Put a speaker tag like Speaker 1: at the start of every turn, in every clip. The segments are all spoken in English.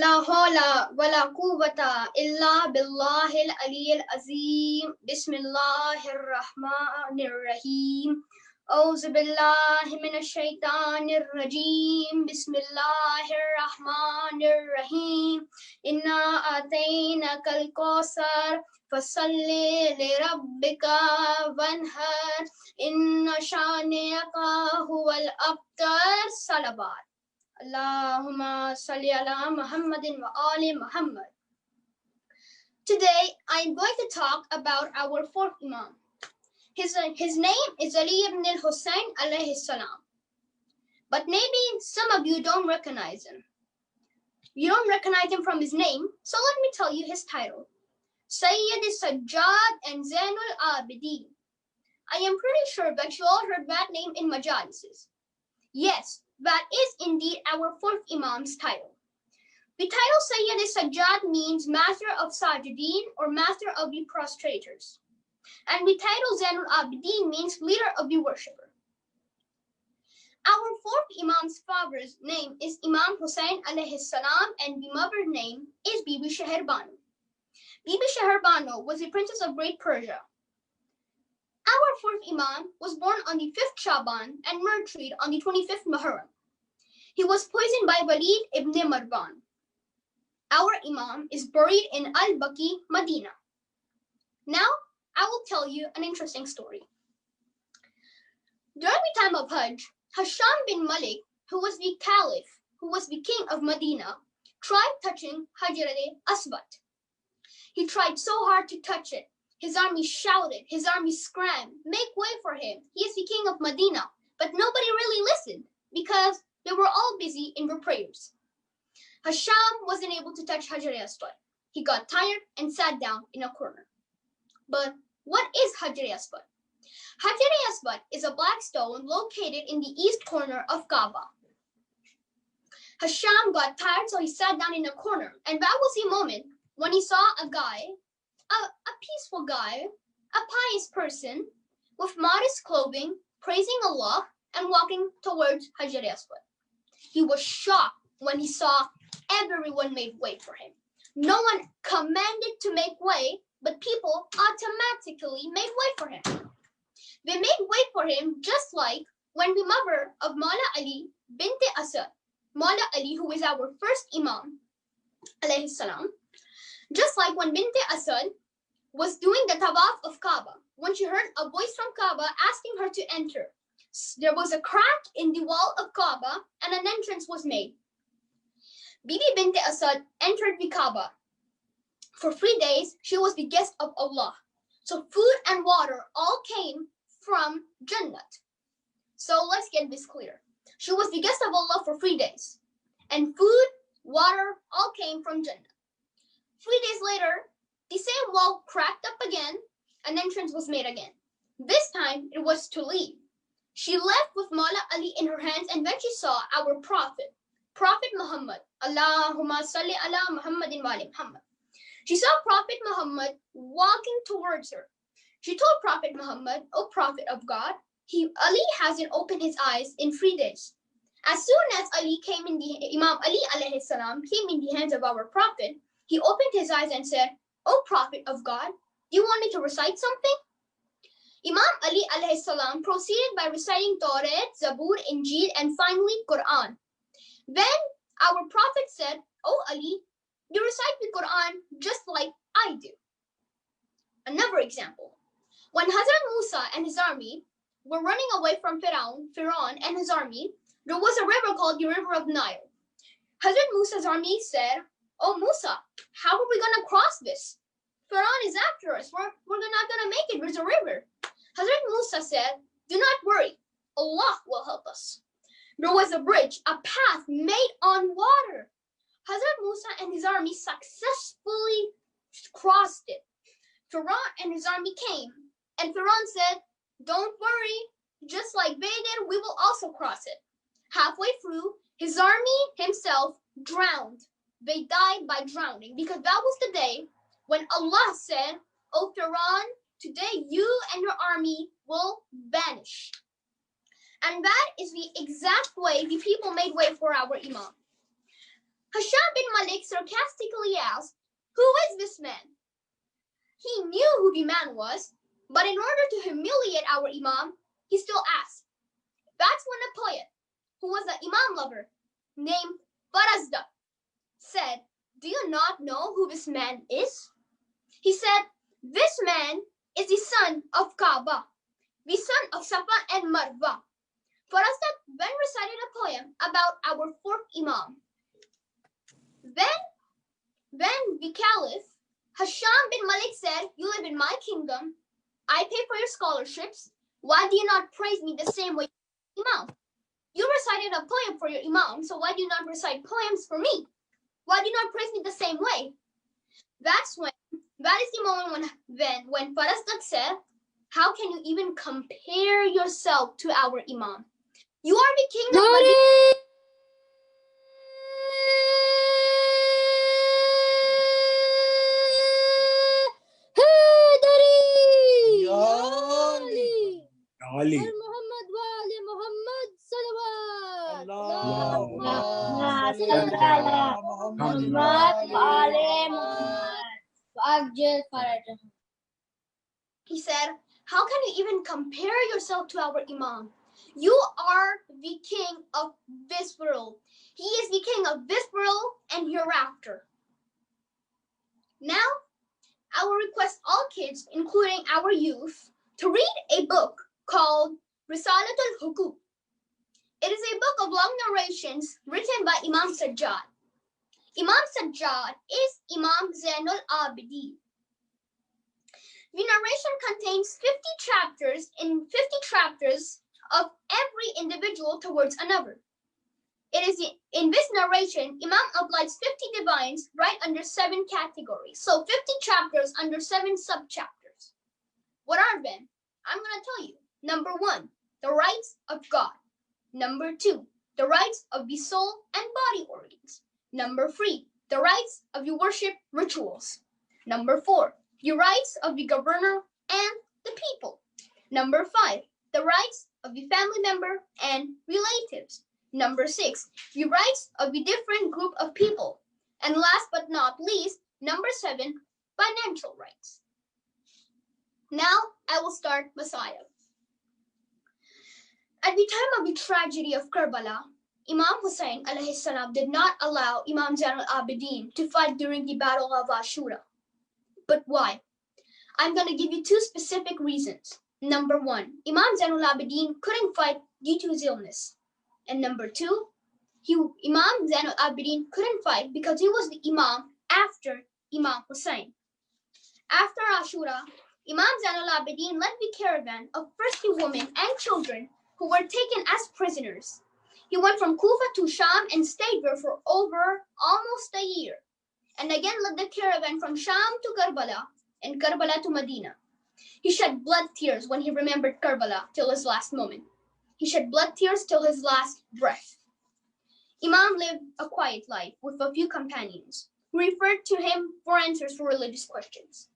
Speaker 1: لا حول ولا قوة إلا بالله العلي العظيم بسم الله الرحمن الرحيم أعوذ بالله من الشيطان الرجيم بسم الله الرحمن الرحيم إنا آتيناك الكوثر فصل لربك وانحر إن شانئك هو الأبتر. صلوات. Allahumma salli ala Muhammadin wa ali Muhammad. Today, I am going to talk about our fourth Imam. His name is Ali ibn al-Hussein alayhi salam. But maybe some of you don't recognize him. You don't recognize him from his name, so let me tell you his title. Syed Sajjad and Zainul Abidin. I am pretty sure that you all heard that name in majalises. Yes, that is indeed our fourth Imam's title. The title Sayyid Sajjad means Master of Sajideen or Master of the Prostrators. And the title Zainul Abidin means Leader of the Worshipper. Our fourth Imam's father's name is Imam Hussein alayhi salam and the mother's name is Bibi Shahar Banu. Bibi Shahar Banu was a princess of Great Persia. Our fourth Imam was born on the 5th Shaban and martyred on the 25th Muharram. He was poisoned by Walid ibn Marwan. Our Imam is buried in Al-Baqi, Medina. Now, I will tell you an interesting story. During the time of Hajj, Hisham bin Malik, who was the caliph, who was the king of Medina, tried touching Hajar al-Aswad. He tried so hard to touch it. His army shouted, his army screamed, "Make way for him. He is the king of Medina." But nobody really listened because they were all busy in their prayers. Hisham wasn't able to touch Hajar al-Aswad. He got tired and sat down in a corner. But what is Hajar al-Aswad? Hajar al-Aswad is a black stone located in the east corner of Kaaba. Hisham got tired, so he sat down in a corner. And that was the moment when he saw a guy, a peaceful guy, a pious person with modest clothing, praising Allah and walking towards Hajar al-Aswad. He was shocked when he saw everyone made way for him. No one commanded to make way, but people automatically made way for him. They made way for him just like when the mother of Mawla Ali bint Asad, Mawla Ali, who is our first Imam, alayhi salam, just like when Bint Asad was doing the tawaf of Kaaba, when she heard a voice from Kaaba asking her to enter, there was a crack in the wall of Kaaba and an entrance was made. Bibi Bint Asad entered the Kaaba. For 3 days, she was the guest of Allah. So food and water all came from Jannat. So let's get this clear. She was the guest of Allah for 3 days. And food, water, all came from Jannat. 3 days later, the same wall cracked up again, an entrance was made again. This time, it was to leave. She left with Mawla Ali in her hands, and then she saw our Prophet Muhammad. Allahumma salli ala Muhammadin wa ali Muhammad. She saw Prophet Muhammad walking towards her. She told Prophet Muhammad, "O Prophet of God, Ali hasn't opened his eyes in 3 days." As soon as Imam Ali alayhi salam came in the hands of our Prophet, he opened his eyes and said, "O Prophet of God, do you want me to recite something?" Imam Ali alayhi salam proceeded by reciting Tawrat, Zabur, Injil, and finally Quran. Then our Prophet said, "O Ali, you recite the Quran just like I do." Another example. When Hazrat Musa and his army were running away from Pharaoh and his army, there was a river called the River of Nile. Hazrat Musa's army said, "Oh Musa, how are we going to cross this? Pharaoh is after us. We're not going to make it. There's a river." Hazrat Musa said, "Do not worry. Allah will help us." There was a bridge, a path made on water. Hazrat Musa and his army successfully crossed it. Pharaoh and his army came, and Pharaoh said, "Don't worry. Just like they did, we will also cross it." Halfway through, his army himself drowned. They died by drowning because that was the day when Allah said, "O Pharaoh, today you and your army will vanish." And that is the exact way the people made way for our Imam. Hisham bin Malik sarcastically asked, "Who is this man?" He knew who the man was, but in order to humiliate our Imam, he still asked. That's when a poet, who was an Imam lover, named Farazdak, said, "Do you not know who this man is?" He said, "This man is the son of Kaaba, the son of Safa and Marwa." Farazdak then recited a poem about our fourth Imam. Then the Caliph, Hisham bin Malik, said, "You live in my kingdom. I pay for your scholarships. Why do you not praise me the same way you Imam? You recited a poem for your Imam, so why do you not recite poems for me? Why do you not praise me the same way?" That is the moment when Farazdak said, "How can you even compare yourself to our Imam? You are the king of Medina." He said, "How can you even compare yourself to our Imam? You are the king of this world. He is the king of this world and hereafter." Now, I will request all kids, including our youth, to read a book called Risalatul Hukuk. It is a book of long narrations written by Imam Sajjad. Imam Sajjad is Imam Zainul Abidin. The narration contains 50 chapters of every individual towards another. In this narration, Imam outlines 50 divines right under 7 categories. So 50 chapters under 7 subchapters. What are them? I'm going to tell you. Number 1, the rights of God. Number 2, the rights of the soul and body organs. Number 3, the rights of the worship rituals. Number 4, the rights of the governor and the people. Number 5, the rights of the family member and relatives. Number 6, the rights of the different group of people. And last but not least, number 7, financial rights. Now I will start Messiah. At the time of the tragedy of Karbala, Imam Hussein alayhi salam did not allow Imam Zainul Abidin to fight during the Battle of Ashura. But why? I'm going to give you 2 specific reasons. Number 1, Imam Zainul Abidin couldn't fight due to his illness. And number 2, Imam Zainul Abidin couldn't fight because he was the Imam after Imam Hussein. After Ashura, Imam Zainul Abidin led the caravan of 50 women and children who were taken as prisoners. He went from Kufa to Sham and stayed there for over almost a year, and again led the caravan from Sham to Karbala and Karbala to Medina. He shed blood tears when he remembered Karbala till his last moment. He shed blood tears till his last breath. Imam lived a quiet life with a few companions who referred to him for answers to religious questions.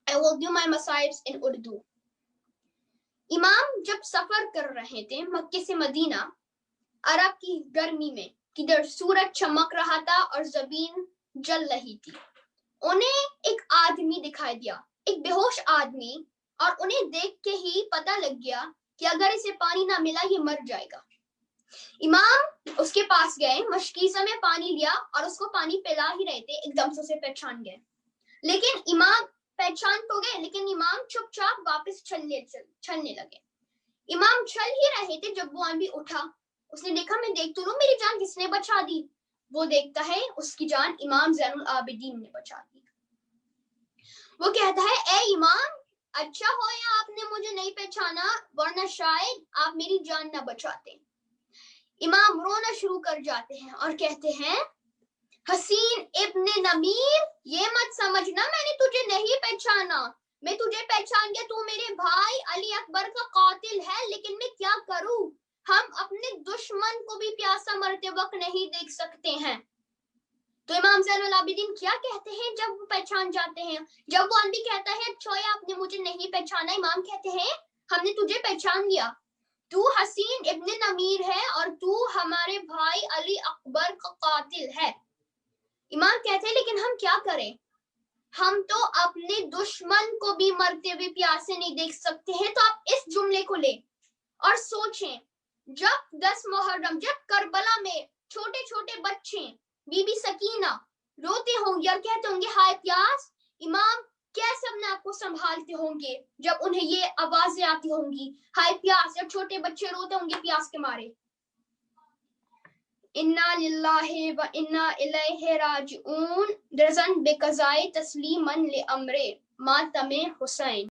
Speaker 1: I will do my masayibs in Urdu. इमाम जब सफर कर रहे थे मक्के से Medina, अरब की गर्मी में, किधर सूरज चमक रहा था और जमीन जल रही थी, उन्हें एक आदमी दिखाई दिया, एक बेहोश आदमी, और उन्हें देख के ही पता लग गया कि अगर इसे पानी ना मिला ये मर जाएगा। इमाम उसके पास गए, मशकीज़ा में पानी लिया और उसको पानी पिला ही रहे थे, एकदम से उसे पहचान गए। लेकिन इमाम पहचान तो गए, लेकिन इमाम चुपचाप वापस चलने लगे। इमाम चल ही रहे थे जब वो आदमी उठा, उसने देखा मैं देख तो लूं मेरी जान किसने बचा दी। वो देखता है उसकी जान इमाम ज़ैनुल आबिदीन ने बचा दी। वो कहता है, ए इमाम, अच्छा हो या आपने मुझे नहीं पहचाना, वरना शायद आप मेरी जान ना बचाते। इमाम रोना शुरू कर जाते हैं और कहते हैं, हसीन इब्ने नमीर, ये मत समझना मैंने तुझे नहीं पहचाना, मैं तुझे पहचान गया, तू मेरे भाई अली अकबर का कातिल है, लेकिन मैं क्या करूं, हम अपने दुश्मन को भी प्यासा मरते वक्त नहीं देख सकते हैं। तो इमाम ज़ैनुल आबिदीन क्या कहते हैं जब वो पहचान जाते हैं? जब वो आदमी कहता है, अच्छा आपने मुझे नहीं पहचाना, इमाम कहते हैं, हमने तुझे पहचान लिया, तू हसीन इब्ने नमीर है और तू हमारे भाई अली अकबर का कातिल है। امام کہتے ہیں لیکن ہم کیا کریں، ہم تو اپنے دشمن کو بھی مرتے ہوئے پیاس سے نہیں دیکھ سکتے ہیں. تو آپ اس جملے کو لیں اور سوچیں، جب 10 محرم جب کربلا میں چھوٹے چھوٹے بچے بی بی سکینہ روتے ہوں گے اور کہتے ہوں گے ہائے پیاس، امام کیسے اپنے آپ کو سنبھالتے ہوں گے جب انہیں یہ آوازیں آتی ہوں گی ہائے پیاس، جب چھوٹے بچے روتے ہوں گے پیاس کے مارے. انا للہ و انا الیہ راجعون رضا بقضاء تسلیما لامر ماتم حسین.